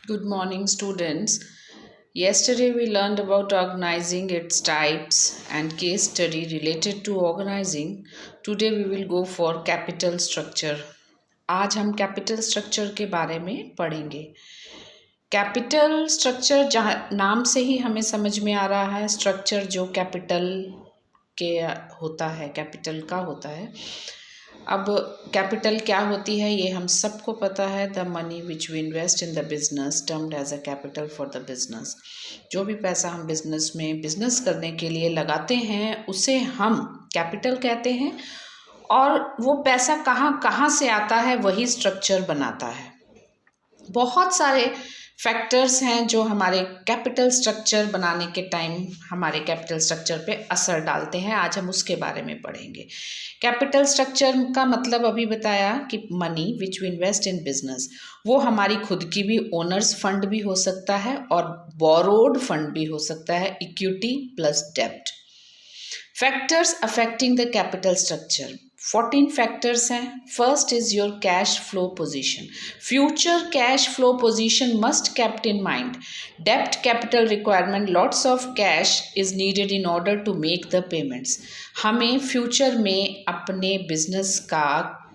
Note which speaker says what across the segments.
Speaker 1: Good morning, students. Yesterday we learned about organizing, its types, and case study related to organizing. Today we will go for capital structure. आज हम capital structure के बारे में पढ़ेंगे। Capital structure जहाँ नाम से ही हमें समझ में आ रहा है, स्ट्रक्चर जो कैपिटल के होता है, कैपिटल का होता है। अब कैपिटल क्या होती है ये हम सबको पता है। The money which we invest in the business termed as a capital for the business. जो भी पैसा हम बिजनेस में बिजनेस करने के लिए लगाते हैं उसे हम कैपिटल कहते हैं। और वो पैसा कहाँ कहाँ से आता है वही स्ट्रक्चर बनाता है। बहुत सारे फैक्टर्स हैं जो हमारे कैपिटल स्ट्रक्चर बनाने के टाइम हमारे कैपिटल स्ट्रक्चर पे असर डालते हैं। आज हम उसके बारे में पढ़ेंगे। कैपिटल स्ट्रक्चर का मतलब अभी बताया कि money which we invest in business, वो हमारी खुद की भी ओनर्स फंड भी हो सकता है और बोरोड फंड भी हो सकता है, इक्विटी प्लस डेब्ट। Factors affecting the capital structure 14 factors हैं। First is your cash flow position. Future cash flow position must kept in mind. Debt capital requirement, lots of cash is needed in order to make the payments. हमें future में अपने business का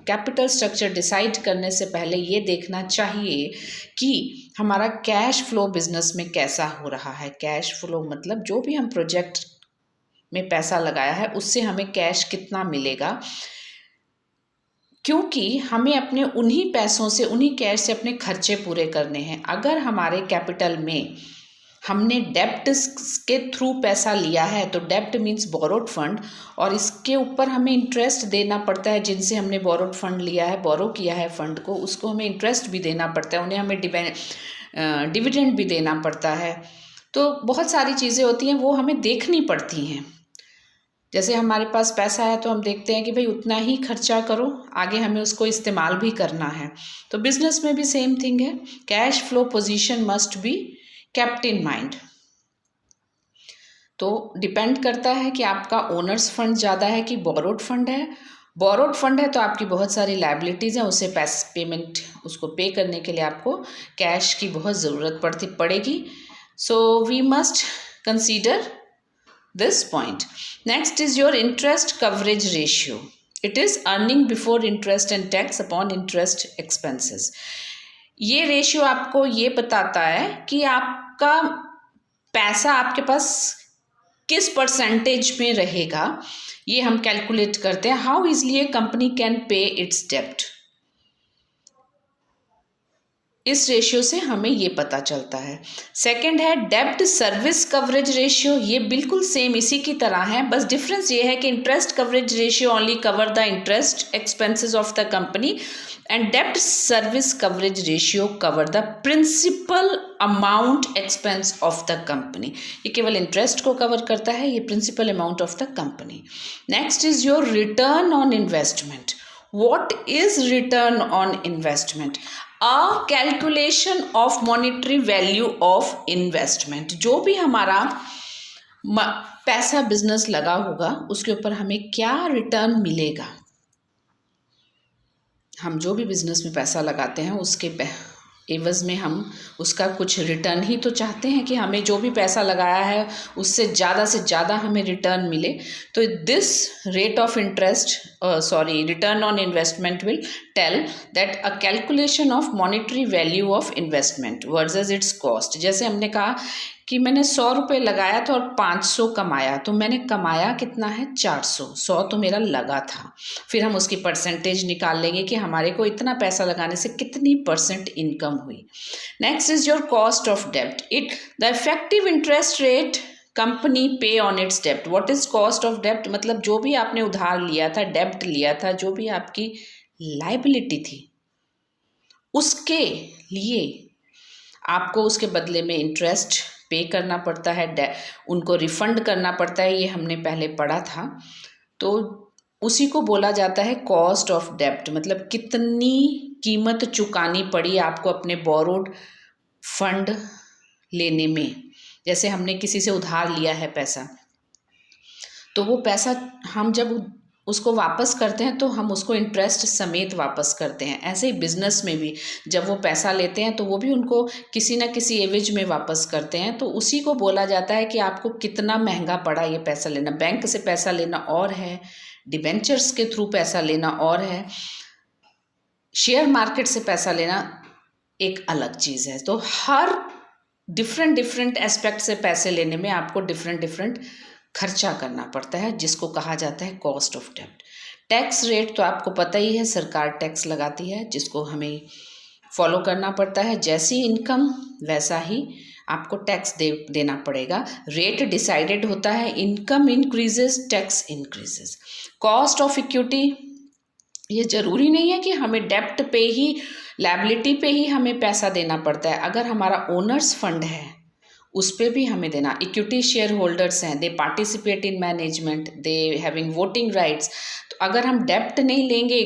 Speaker 1: capital structure decide करने से पहले ये देखना चाहिए कि हमारा कैश फ्लो बिजनेस में कैसा हो रहा है। कैश फ्लो मतलब जो भी हम प्रोजेक्ट में पैसा लगाया है उससे हमें कैश कितना मिलेगा, क्योंकि हमें अपने उन्हीं पैसों से, उन्हीं कैश से अपने खर्चे पूरे करने हैं। अगर हमारे कैपिटल में हमने डेब्ट के थ्रू पैसा लिया है तो डेब्ट मीन्स बोरोड फंड, और इसके ऊपर हमें इंटरेस्ट देना पड़ता है। जिनसे हमने बोरोड फंड लिया है, बोरो किया है फंड को, उसको हमें इंटरेस्ट भी देना पड़ता है, उन्हें हमें डिविडेंड भी देना पड़ता है। तो बहुत सारी चीज़ें होती हैं वो हमें देखनी पड़ती हैं। जैसे हमारे पास पैसा है तो हम देखते हैं कि भाई उतना ही खर्चा करो, आगे हमें उसको इस्तेमाल भी करना है। तो बिजनेस में भी सेम थिंग है। Cash flow position must be kept in mind. तो डिपेंड करता है कि आपका ओनर्स फंड ज़्यादा है कि बोरोड फंड है। बोरोड फंड है तो आपकी बहुत सारी लाइबिलिटीज़ हैं, उसे पेमेंट उसको पे करने के लिए आपको कैश की बहुत ज़रूरत पड़ेगी। So we must consider this point. Next is your interest coverage ratio. It is earning before interest and tax upon interest expenses. ये रेशियो आपको ये बताता है कि आपका पैसा आपके पास किस परसेंटेज में रहेगा। ये हम कैलकुलेट करते हैं। How easily A company can pay it's डेब्ट, इस रेशियो से हमें ये पता चलता है। सेकंड है डेब्ट सर्विस कवरेज रेशियो। ये बिल्कुल सेम इसी की तरह है, बस डिफरेंस ये है कि interest coverage ratio only cover the interest expenses of the company and डेब्ट service coverage ratio cover the principal amount expense of the company. ये केवल इंटरेस्ट को कवर करता है, ये principal amount of the company. Next is your return on investment. What is return on investment? A calculation of monetary value of investment. जो भी हमारा पैसा बिजनेस लगा होगा उसके ऊपर हमें क्या रिटर्न मिलेगा। हम जो भी बिजनेस में पैसा लगाते हैं उसके एवज में हम उसका कुछ रिटर्न ही तो चाहते हैं कि हमें जो भी पैसा लगाया है उससे ज़्यादा हमें रिटर्न मिले। तो this rate of interest return on investment will tell that a calculation of monetary value of investment versus its cost. जैसे हमने कहा कि मैंने 100 रुपये लगाया था और 500 कमाया, तो मैंने कमाया कितना है 400। 100 तो मेरा लगा था। फिर हम उसकी परसेंटेज निकाल लेंगे कि हमारे को इतना पैसा लगाने से कितनी परसेंट इनकम हुई। Next is your cost of डेब्ट। The effective interest rate company पे ऑन इट्स डेब्ट। व्हाट इज कॉस्ट ऑफ डेब्ट? मतलब जो भी आपने उधार लिया था, डेब्ट लिया था, जो भी आपकी लाइबिलिटी थी उसके लिए आपको उसके बदले में इंटरेस्ट पे करना पड़ता है, उनको रिफंड करना पड़ता है। ये हमने पहले पढ़ा था। तो उसी को बोला जाता है कॉस्ट ऑफ डेब्ट। मतलब कितनी कीमत चुकानी पड़ी आपको अपने बोरोड फंड लेने में। जैसे हमने किसी से उधार लिया है पैसा, तो वो पैसा हम जब उसको वापस करते हैं तो हम उसको इंटरेस्ट समेत वापस करते हैं। ऐसे ही बिजनेस में भी जब वो पैसा लेते हैं तो वो भी उनको किसी ना किसी एवज में वापस करते हैं। तो उसी को बोला जाता है कि आपको कितना महंगा पड़ा ये पैसा लेना। बैंक से पैसा लेना और है, डिबेंचर्स के थ्रू पैसा लेना और है, शेयर मार्केट से पैसा लेना एक अलग चीज़ है। तो हर डिफरेंट एस्पेक्ट से पैसे लेने में आपको डिफरेंट खर्चा करना पड़ता है, जिसको कहा जाता है कॉस्ट ऑफ डेब्ट। टैक्स रेट तो आपको पता ही है, सरकार टैक्स लगाती है जिसको हमें फॉलो करना पड़ता है। जैसी इनकम वैसा ही आपको टैक्स देना पड़ेगा। रेट डिसाइडेड होता है, income increases tax increases. Cost of equity, ये ज़रूरी नहीं है कि हमें डेब्ट पे ही, लायबिलिटी पे ही हमें पैसा देना पड़ता है। अगर हमारा ओनर्स फंड है उस पर भी हमें देना। इक्विटी शेयर होल्डर्स हैं, दे participate in management, they having voting rights. तो अगर हम डेब्ट नहीं लेंगे,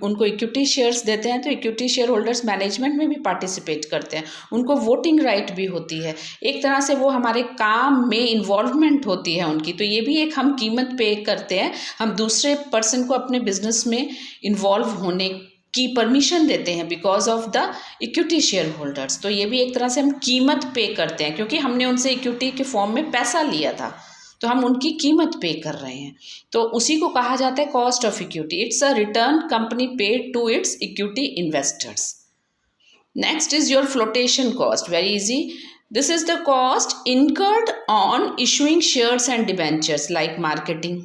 Speaker 1: उनको इक्विटी शेयर्स देते हैं तो इक्विटी शेयर होल्डर्स मैनेजमेंट में भी पार्टिसिपेट करते हैं, उनको वोटिंग राइट भी होती है। एक तरह से वो हमारे काम में इन्वॉल्वमेंट होती है उनकी। तो ये भी एक हम कीमत पे करते हैं, हम दूसरे पर्सन को अपने बिजनेस में इन्वॉल्व होने की परमिशन देते हैं because of the equity share holders. तो ये भी एक तरह से हम कीमत पे करते हैं, क्योंकि हमने उनसे इक्विटी के फॉर्म में पैसा लिया था तो हम उनकी कीमत पे कर रहे हैं। तो उसी को कहा जाता है cost of equity. It's a return company paid to its equity investors. Next is your flotation cost, very easy. This is the cost incurred on issuing shares and debentures like marketing,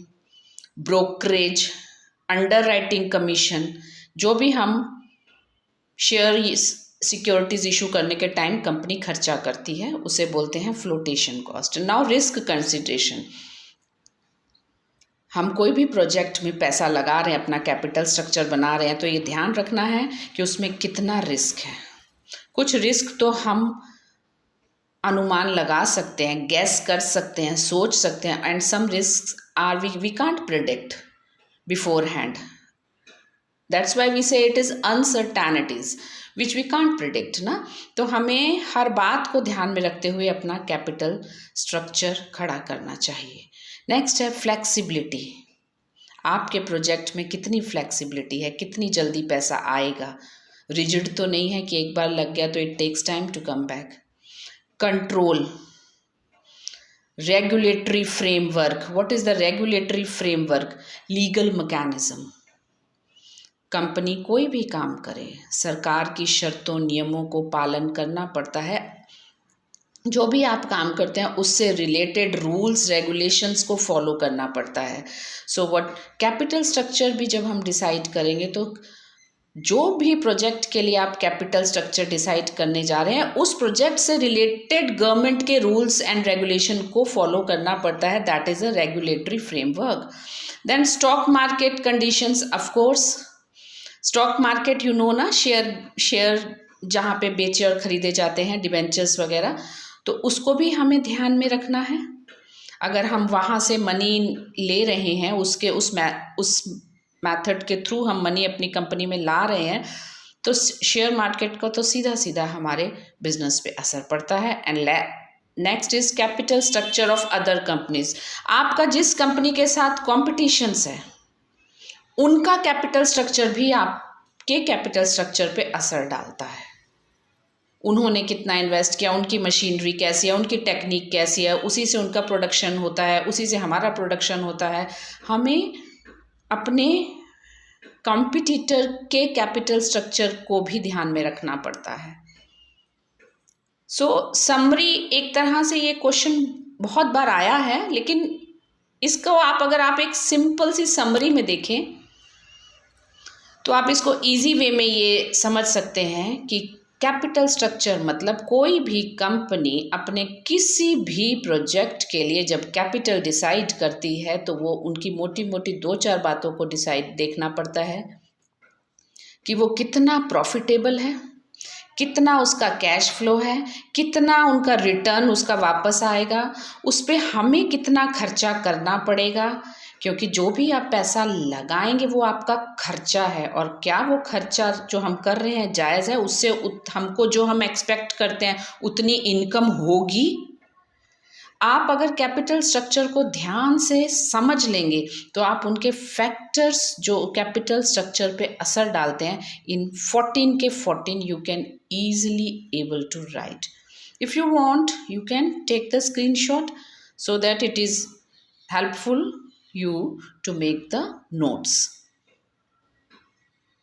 Speaker 1: brokerage, underwriting commission. जो भी हम share securities issue करने के time company खर्चा करती है उसे बोलते हैं flotation cost. Now risk consideration. हम कोई भी प्रोजेक्ट में पैसा लगा रहे हैं, अपना कैपिटल स्ट्रक्चर बना रहे हैं, तो ये ध्यान रखना है कि उसमें कितना रिस्क है। कुछ रिस्क तो हम अनुमान लगा सकते हैं, गैस कर सकते हैं, सोच सकते हैं, and some risk are we can't predict beforehand. That's why we say it is uncertainties which we can't predict ना। तो हमें हर बात को ध्यान में रखते हुए अपना कैपिटल स्ट्रक्चर खड़ा करना चाहिए। नेक्स्ट है फ्लेक्सिबिलिटी। आपके प्रोजेक्ट में कितनी फ्लेक्सिबिलिटी है, कितनी जल्दी पैसा आएगा। रिजिड तो नहीं है कि एक बार लग गया तो it takes time to come back. Control, regulatory framework. What is the regulatory framework? Legal mechanism. Company कोई भी काम करे, सरकार की शर्तों नियमों को पालन करना पड़ता है। जो भी आप काम करते हैं उससे रिलेटेड रूल्स रेगुलेशंस को फॉलो करना पड़ता है। सो व्हाट कैपिटल स्ट्रक्चर भी जब हम डिसाइड करेंगे तो जो भी प्रोजेक्ट के लिए आप कैपिटल स्ट्रक्चर डिसाइड करने जा रहे हैं उस प्रोजेक्ट से रिलेटेड गवर्नमेंट के रूल्स एंड रेगुलेशन को फॉलो करना पड़ता है। That is a regulatory framework. Then stock market conditions, of course stock market you know ना, शेयर जहाँ पे बेचे और खरीदे जाते हैं, डिबेंचर्स वगैरह, तो उसको भी हमें ध्यान में रखना है। अगर हम वहाँ से मनी ले रहे हैं, उस मेथड के थ्रू हम मनी अपनी कंपनी में ला रहे हैं, तो शेयर मार्केट को तो सीधा सीधा हमारे बिजनेस पे असर पड़ता है। And next is capital structure of other companies. आपका जिस कंपनी के साथ कॉम्पिटिशन्स है उनका कैपिटल स्ट्रक्चर भी आपके कैपिटल स्ट्रक्चर पे असर डालता है। उन्होंने कितना इन्वेस्ट किया, उनकी मशीनरी कैसी है, उनकी टेक्निक कैसी है, उसी से उनका प्रोडक्शन होता है, उसी से हमारा प्रोडक्शन होता है। हमें अपने कॉम्पिटिटर के कैपिटल स्ट्रक्चर को भी ध्यान में रखना पड़ता है। सो समरी, एक तरह से ये क्वेश्चन बहुत बार आया है, लेकिन इसको अगर आप एक सिंपल सी समरी में देखें तो आप इसको इजी वे में ये समझ सकते हैं कि कैपिटल स्ट्रक्चर मतलब कोई भी कंपनी अपने किसी भी प्रोजेक्ट के लिए जब कैपिटल डिसाइड करती है तो वो उनकी मोटी मोटी 2-4 बातों को देखना पड़ता है कि वो कितना प्रॉफिटेबल है, कितना उसका कैश फ्लो है, कितना उनका रिटर्न उसका वापस आएगा, उस पर हमें कितना खर्चा करना पड़ेगा, क्योंकि जो भी आप पैसा लगाएंगे वो आपका खर्चा है, और क्या वो खर्चा जो हम कर रहे हैं जायज़ है, उससे हमको जो हम एक्सपेक्ट करते हैं उतनी इनकम होगी। आप अगर कैपिटल स्ट्रक्चर को ध्यान से समझ लेंगे तो आप उनके फैक्टर्स जो कैपिटल स्ट्रक्चर पे असर डालते हैं इन 14 के 14 you can easily able to write. If you want, you can take the screenshot so that it is helpful you to make the notes.